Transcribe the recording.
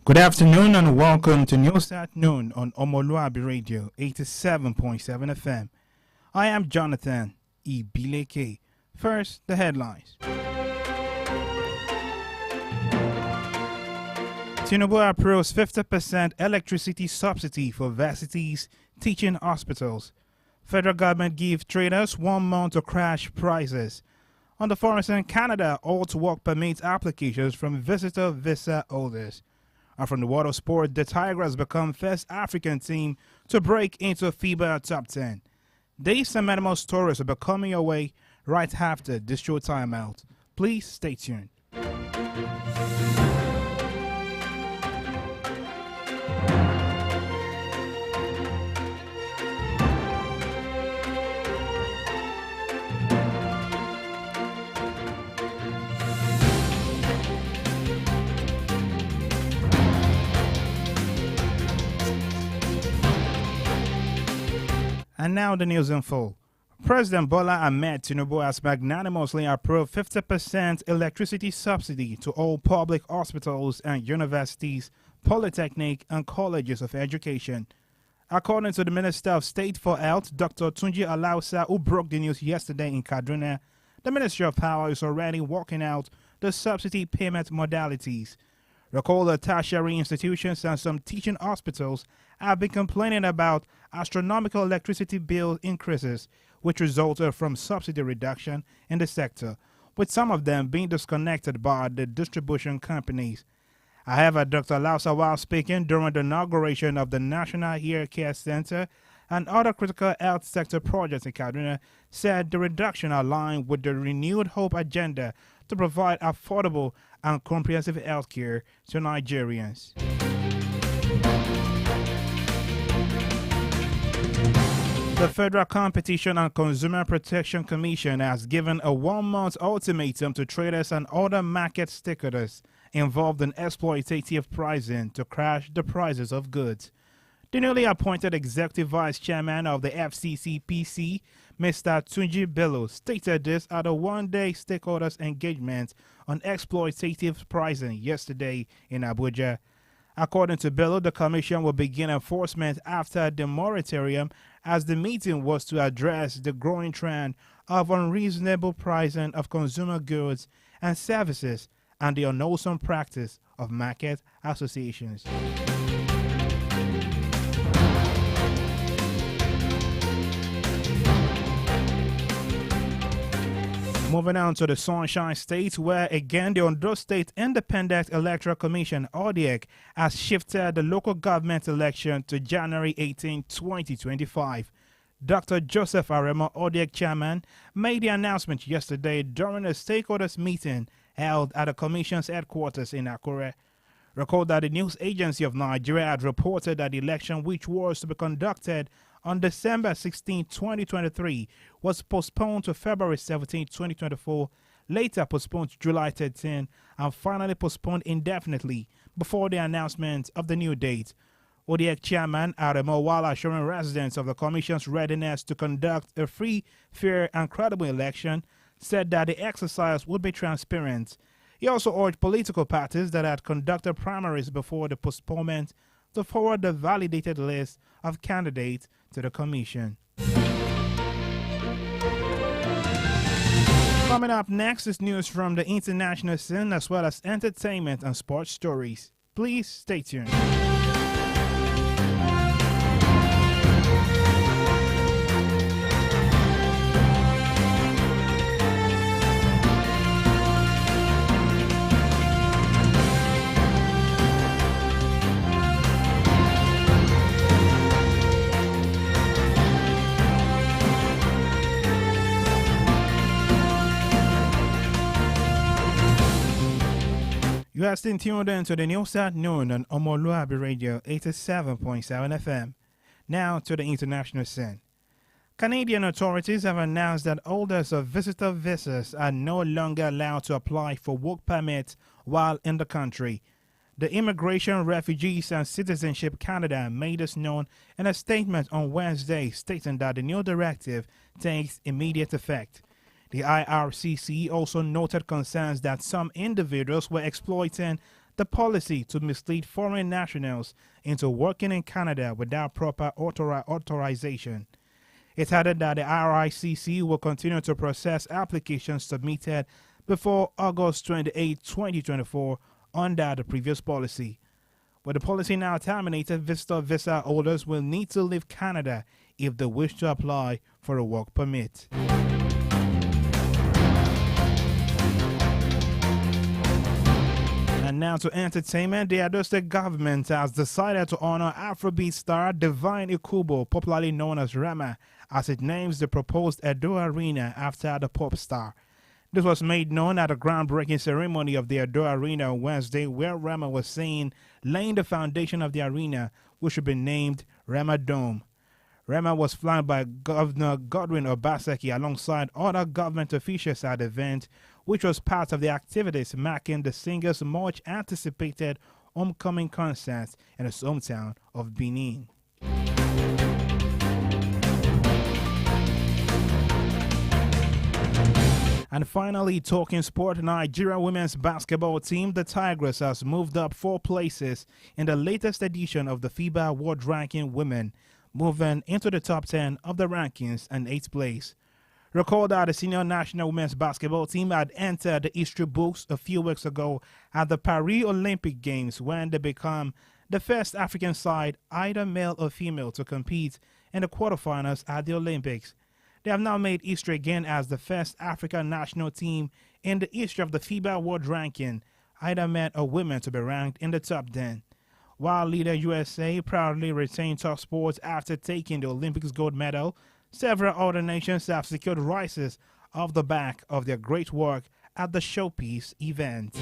Good afternoon and welcome to News at Noon on Omoluwabi Radio 87.7 FM. I am Jonathan Ibileke. First, the headlines. Tinubu approves 50% electricity subsidy for varsities, teaching hospitals. Federal government gives traders 1 month to crash prices. On the foreign, Canada holds work permit applications from visitor visa holders. And from the world of sport, the Tigers become first African team to break into FIBA top 10. These and many more stories will be coming your way right after this short timeout. Please stay tuned. And now the news in full. President Bola Ahmed Tinubu has magnanimously approved 50% electricity subsidy to all public hospitals and universities, polytechnic and colleges of education. According to the Minister of State for Health, Dr. Tunji Alausa, who broke the news yesterday in Kaduna, the Ministry of Power is already working out the subsidy payment modalities. Recall that tertiary institutions and some teaching hospitals have been complaining about astronomical electricity bill increases, which resulted from subsidy reduction in the sector, with some of them being disconnected by the distribution companies. However, Dr. Lausa, while speaking during the inauguration of the National Ear Care Center and other critical health sector projects in Kaduna, said the reduction aligned with the renewed hope agenda to provide affordable and comprehensive health care to Nigerians. The Federal Competition and Consumer Protection Commission has given a 1-month ultimatum to traders and other market stakeholders involved in exploitative pricing to crash the prices of goods. The newly appointed Executive Vice Chairman of the FCCPC, Mr. Tunji Bello, stated this at a one-day stakeholders engagement on exploitative pricing yesterday in Abuja. According to Bello, the Commission will begin enforcement after the moratorium, as the meeting was to address the growing trend of unreasonable pricing of consumer goods and services and the unwholesome practice of market associations. Moving on to the Sunshine State, where again the Ondo State Independent Electoral Commission, ODEC, has shifted the local government election to January 18, 2025. Dr. Joseph Aremo, ODEC chairman, made the announcement yesterday during a stakeholders meeting held at the Commission's headquarters in Akure. Recall that the News Agency of Nigeria had reported that the election, which was to be conducted on December 16, 2023, was postponed to February 17, 2024, later postponed to July 13, and finally postponed indefinitely before the announcement of the new date. ODEC Chairman Aremo, while assuring residents of the Commission's readiness to conduct a free, fair, and credible election, said that the exercise would be transparent. He also urged political parties that had conducted primaries before the postponement to forward the validated list of candidates to the Commission. Coming up next is news from the international scene as well as entertainment and sports stories. Please stay tuned. You are still tuned in to the News at Noon on Omoluwabi Radio 87.7 FM. Now to the international scene. Canadian authorities have announced that holders of visitor visas are no longer allowed to apply for work permits while in the country. The Immigration, Refugees and Citizenship Canada made this known in a statement on Wednesday, stating that the new directive takes immediate effect. The IRCC also noted concerns that some individuals were exploiting the policy to mislead foreign nationals into working in Canada without proper authorization. It added that the RICC will continue to process applications submitted before August 28, 2024 under the previous policy. With the policy now terminated, visitor visa holders will need to leave Canada if they wish to apply for a work permit. And now to entertainment, the Edo State government has decided to honor Afrobeat star Divine Ikubo, popularly known as Rema, as it names the proposed Edo Arena after the pop star. This was made known at a groundbreaking ceremony of the Edo Arena on Wednesday, where Rema was seen laying the foundation of the arena, which would be named Rema Dome. Rema was flanked by Governor Godwin Obaseki alongside other government officials at the event, which was part of the activities marking the singer's much anticipated homecoming concert in his hometown of Benin. And finally, talking sport, Nigeria women's basketball team, the Tigers, has moved up 4 places in the latest edition of the FIBA World Ranking Women, moving into the top 10 of the rankings and 8th place. Recall that the senior national women's basketball team had entered the history books a few weeks ago at the Paris Olympic Games, when they become the first African side, either male or female, to compete in the quarterfinals at the Olympics. They have now made history again as the first African national team in the history of the FIBA World Ranking, either men or women, to be ranked in the top 10. While leader USA proudly retained top spots after taking the Olympics gold medal, several other nations have secured rises off the back of their great work at the showpiece event.